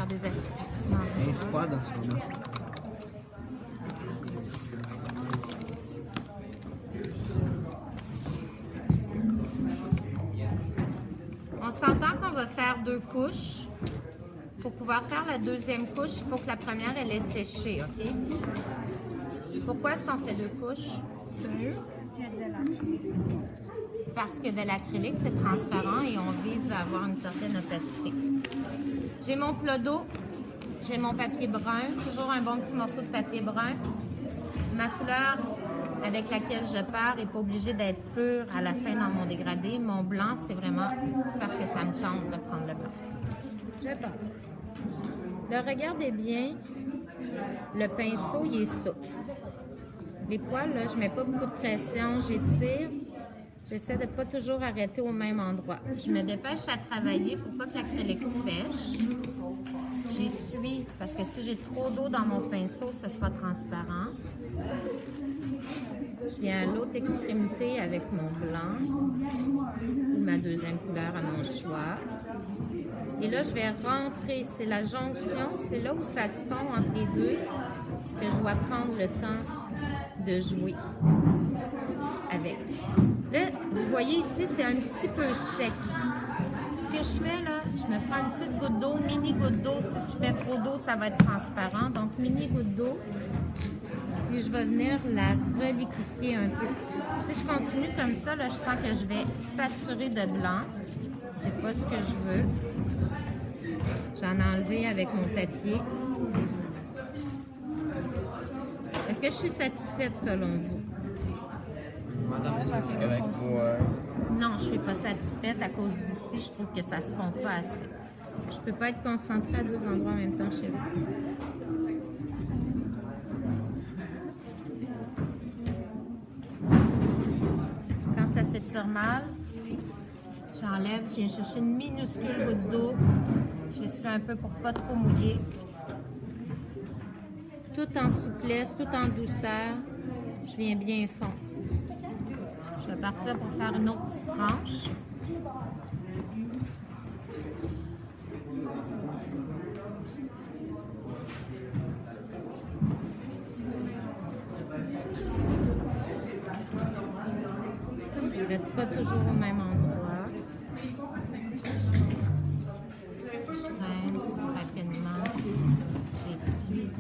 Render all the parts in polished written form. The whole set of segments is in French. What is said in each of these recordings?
des assouplissements. Elle est froide en ce moment. On s'entend qu'on va faire 2 couches. Pour pouvoir faire la deuxième couche, il faut que la première, elle est séchée, OK? Pourquoi est-ce qu'on fait 2 couches? C'est mieux? Parce que de l'acrylique, c'est transparent et on vise à avoir une certaine opacité. J'ai mon plat d'eau, j'ai mon papier brun, toujours un bon petit morceau de papier brun. Ma couleur avec laquelle je pars n'est pas obligée d'être pure à la fin dans mon dégradé. Mon blanc, c'est vraiment parce que ça me tente de prendre le blanc. Je pars. Là, regardez bien, le pinceau, il est souple. Les poils, là, je ne mets pas beaucoup de pression, j'étire. J'essaie de ne pas toujours arrêter au même endroit. Je me dépêche à travailler pour pas que l'acrylique sèche. J'essuie, parce que si j'ai trop d'eau dans mon pinceau, ce sera transparent. Je viens à l'autre extrémité avec mon blanc, ou ma deuxième couleur à mon choix. Et là, je vais rentrer. C'est la jonction, c'est là où ça se fond entre les deux que je dois prendre le temps de jouer avec. Là, vous voyez ici, c'est un petit peu sec. Ce que je fais là, je me prends une petite goutte d'eau, mini goutte d'eau. Si je mets trop d'eau, ça va être transparent. Donc, mini goutte d'eau. Puis je vais venir la reliquifier un peu. Si je continue comme ça, là, je sens que je vais saturer de blanc. C'est pas ce que je veux. J'en ai enlevé avec mon papier. Est-ce que je suis satisfaite selon vous? Madame, est-ce que c'est correct pour... Non, je ne suis pas satisfaite à cause d'ici. Je trouve que ça ne se fond pas assez. Je ne peux pas être concentrée à 2 endroits en même temps chez vous. Quand ça s'étire mal, j'enlève, je viens chercher une minuscule goutte d'eau. J'essuie un peu pour ne pas trop mouiller. Tout en souplesse, tout en douceur. Je viens bien fondre. Je vais partir pour faire une autre petite tranche. Je n'arrête pas toujours au même endroit. Je rince rapidement. J'essuie.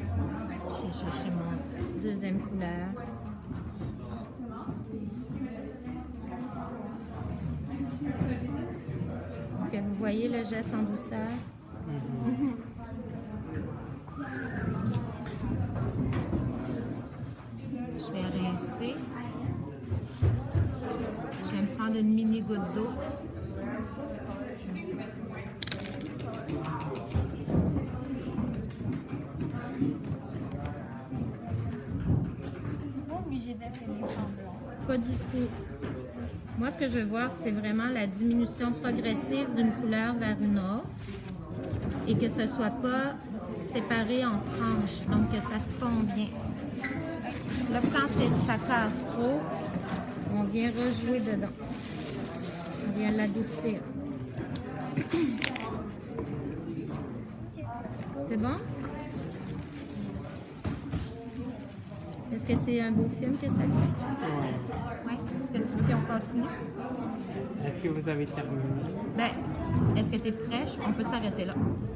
Je vais chercher mon deuxième couleur. Est-ce que vous voyez le geste en douceur? Je vais rincer. Je vais me prendre une mini goutte d'eau. C'est pas obligé d'être les en blanc. Pas du tout. Moi, ce que je veux voir, c'est vraiment la diminution progressive d'une couleur vers une autre et que ce ne soit pas séparé en tranches, donc que ça se fond bien. Là, quand ça casse trop, on vient rejouer dedans. On vient l'adoucir. C'est bon? Est-ce que c'est un beau film que ça dit? Oui. Est-ce que tu veux qu'on continue? Est-ce que vous avez terminé? Ben, est-ce que tu es prêt? On peut s'arrêter là.